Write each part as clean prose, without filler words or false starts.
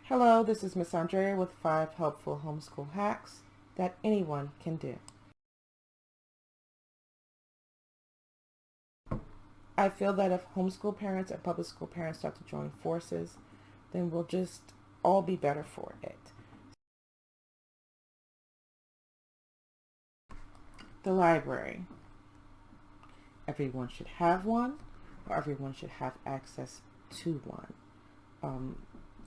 Hello, this is Miss Andrea with 5 helpful homeschool hacks that anyone can do. I feel that if homeschool parents and public school parents start to join forces, then we'll just all be better for it. The library. Everyone should have one, or everyone should have access to one.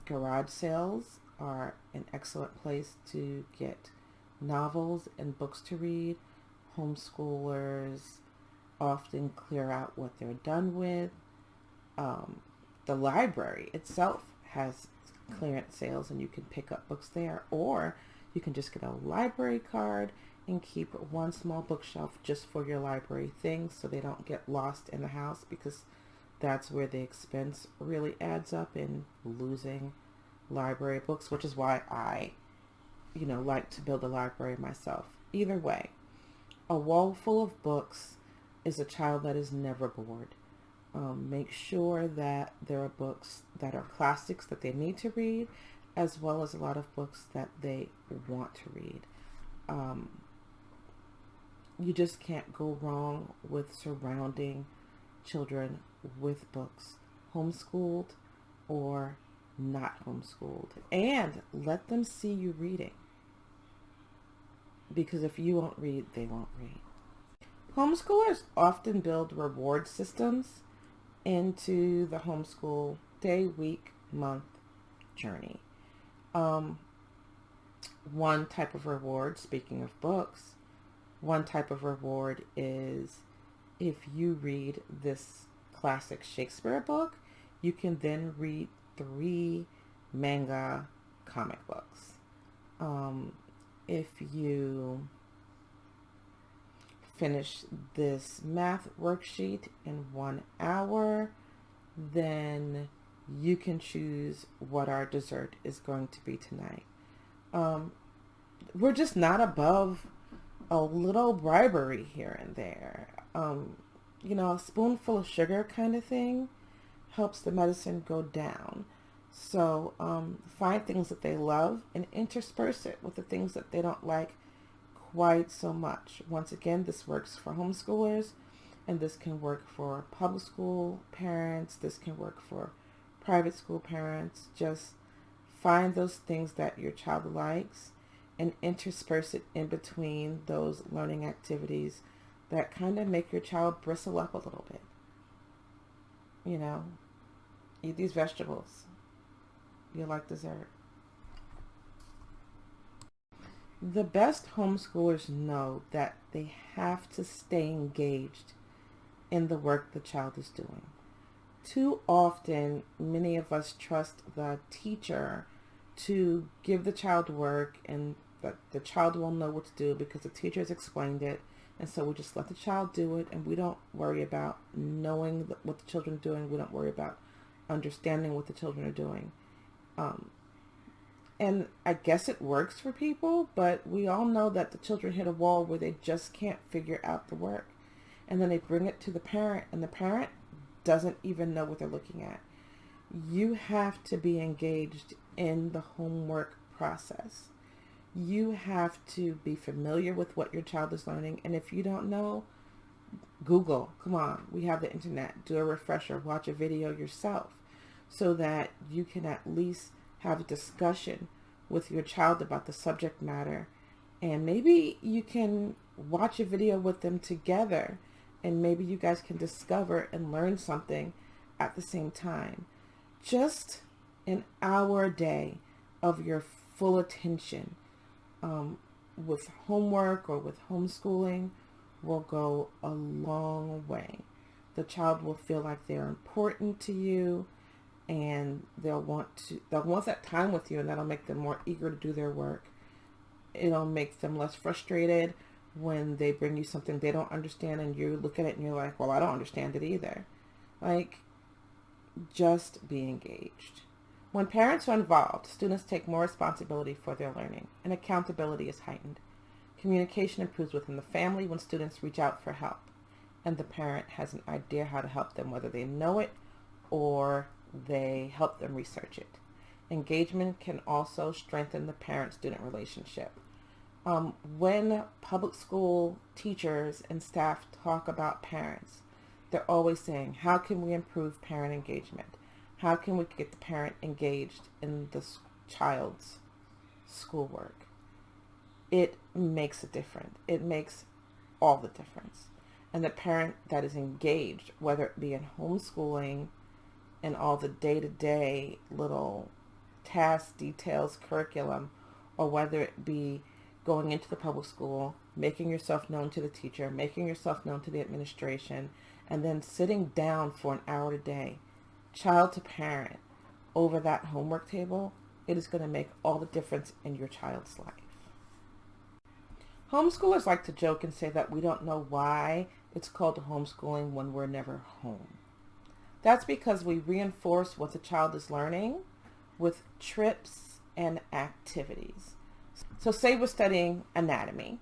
Garage sales are an excellent place to get novels and books to read. Homeschoolers often clear out what they're done with. The library itself has clearance sales and you can pick up books there, or you can just get a library card and keep one small bookshelf just for your library things so they don't get lost in the house, because that's where the expense really adds up in losing library books, which is why I like to build a library myself. Either way, a wall full of books is a child that is never bored. Make sure that there are books that are classics that they need to read, as well as a lot of books that they want to read. You just can't go wrong with surrounding children with books, homeschooled or not homeschooled, and let them see you reading, because if you won't read, they won't read. Homeschoolers often build reward systems into the homeschool day, week, month journey. One type of reward, speaking of books, one type of reward is if you read this classic Shakespeare book, you can then read 3 manga comic books. If you finish this math worksheet in 1 hour, then you can choose what our dessert is going to be tonight. We're just not above a little bribery here and there. A spoonful of sugar kind of thing helps the medicine go down. So find things that they love and intersperse it with the things that they don't like quite so much. Once again, this works for homeschoolers, and this can work for public school parents. This can work for private school parents. Just find those things that your child likes and intersperse it in between those learning activities that kind of make your child bristle up a little bit. Eat these vegetables. You like dessert. The best homeschoolers know that they have to stay engaged in the work the child is doing. Too often, many of us trust the teacher to give the child work, and that the child will know what to do because the teacher has explained it. And so we just let the child do it, and we don't worry about knowing what the children are doing. We don't worry about understanding what the children are doing. And I guess it works for people, but we all know that the children hit a wall where they just can't figure out the work. And then they bring it to the parent, and the parent doesn't even know what they're looking at. You have to be engaged in the homework process. You have to be familiar with what your child is learning. And if you don't know, Google. Come on, we have the internet. Do a refresher, watch a video yourself, so that you can at least have a discussion with your child about the subject matter. And maybe you can watch a video with them together, and maybe you guys can discover and learn something at the same time. Just an hour a day of your full attention with homework or with homeschooling will go a long way. The child will feel like they're important to you, and they'll want that time with you, and that'll make them more eager to do their work. It'll make them less frustrated when they bring you something they don't understand, and you look at it and you're like, well, I don't understand it either. Just be engaged. When parents are involved, students take more responsibility for their learning, and accountability is heightened. Communication improves within the family when students reach out for help, and the parent has an idea how to help them, whether they know it or they help them research it. Engagement can also strengthen the parent-student relationship. When public school teachers and staff talk about parents, they're always saying, how can we improve parent engagement? How can we get the parent engaged in the child's schoolwork? It makes a difference. It makes all the difference. And the parent that is engaged, whether it be in homeschooling and all the day-to-day little tasks, details, curriculum, or whether it be going into the public school, making yourself known to the teacher, making yourself known to the administration, and then sitting down for an hour a day, child to parent, over that homework table, it is going to make all the difference in your child's life. Homeschoolers like to joke and say that we don't know why it's called homeschooling when we're never home. That's because we reinforce what the child is learning with trips and activities. So say we're studying anatomy.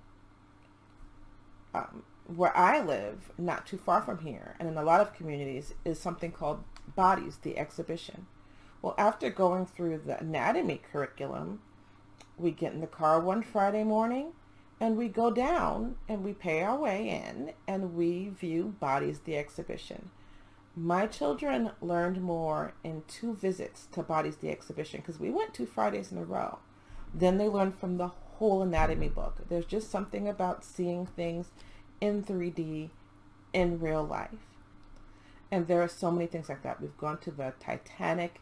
Where I live, not too far from here, and in a lot of communities, is something called Bodies, the exhibition. Well, after going through the anatomy curriculum, we get in the car one Friday morning and we go down and we pay our way in and we view Bodies, the exhibition. My children learned more in 2 visits to Bodies, the exhibition, because we went 2 Fridays in a row. Then they learned from the whole anatomy book. There's just something about seeing things in 3D in real life. And there are so many things like that. We've gone to the Titanic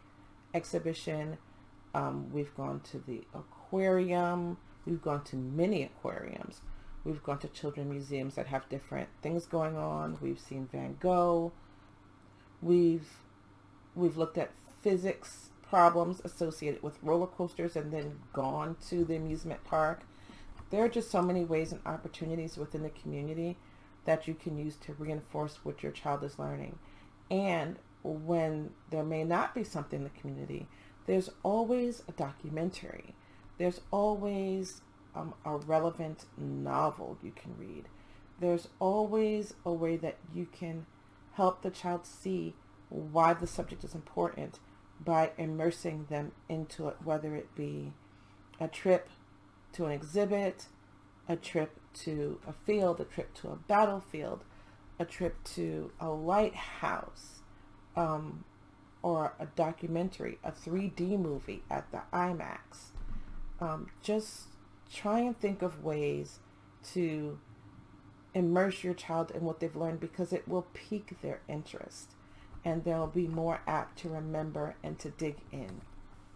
exhibition. We've gone to the aquarium. We've gone to many aquariums. We've gone to children's museums that have different things going on. We've seen Van Gogh. We've looked at physics problems associated with roller coasters and then gone to the amusement park. There are just so many ways and opportunities within the community that you can use to reinforce what your child is learning. And when there may not be something in the community, there's always a documentary. There's always a relevant novel you can read. There's always a way that you can help the child see why the subject is important by immersing them into it, whether it be a trip to an exhibit, a trip to a field, a trip to a battlefield, a trip to a lighthouse, or a documentary, a 3D movie at the IMAX. Just try and think of ways to immerse your child in what they've learned, because it will pique their interest and they'll be more apt to remember and to dig in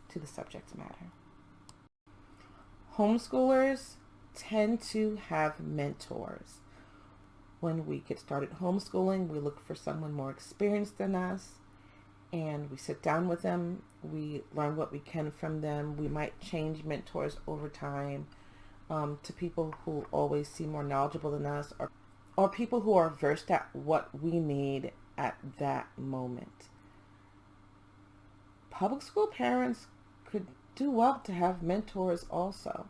to the subject matter. Homeschoolers tend to have mentors. When we get started homeschooling, we look for someone more experienced than us, and we sit down with them. We learn what we can from them. We might change mentors over time to people who always seem more knowledgeable than us, or people who are versed at what we need at that moment. Public school parents could do well to have mentors also.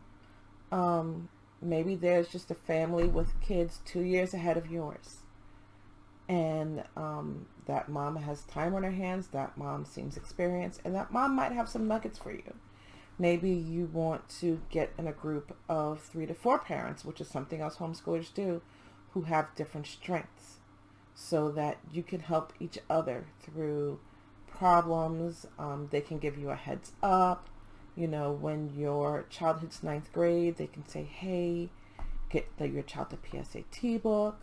Maybe there's just a family with kids 2 years ahead of yours, and that mom has time on her hands, that mom seems experienced, and that mom might have some nuggets for you. Maybe you want to get in a group of 3 to 4 parents, which is something else homeschoolers do, who have different strengths, so that you can help each other through problems. They can give you a heads up. You know, when your child hits 9th grade, they can say, hey, get your child the PSAT book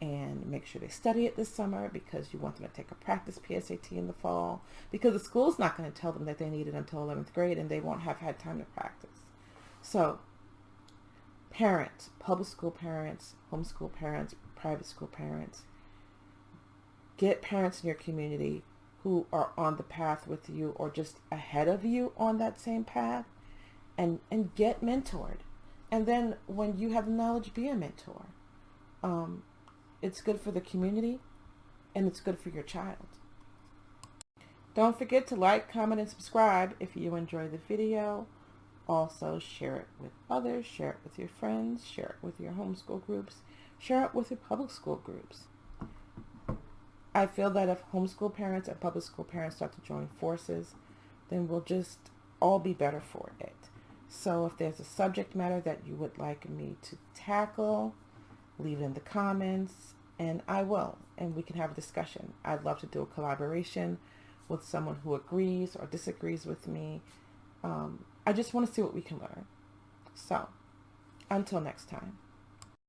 and make sure they study it this summer, because you want them to take a practice PSAT in the fall, because the school's not going to tell them that they need it until 11th grade and they won't have had time to practice. So parents, public school parents, homeschool parents, private school parents, get parents in your community who are on the path with you or just ahead of you on that same path, and get mentored. And then when you have the knowledge, be a mentor. It's good for the community and it's good for your child. Don't forget to like, comment, and subscribe if you enjoy the video. Also share it with others, share it with your friends, share it with your homeschool groups, share it with your public school groups. I feel that if homeschool parents and public school parents start to join forces, then we'll just all be better for it. So if there's a subject matter that you would like me to tackle, leave it in the comments, and I will, and we can have a discussion. I'd love to do a collaboration with someone who agrees or disagrees with me. I just want to see what we can learn. So, until next time.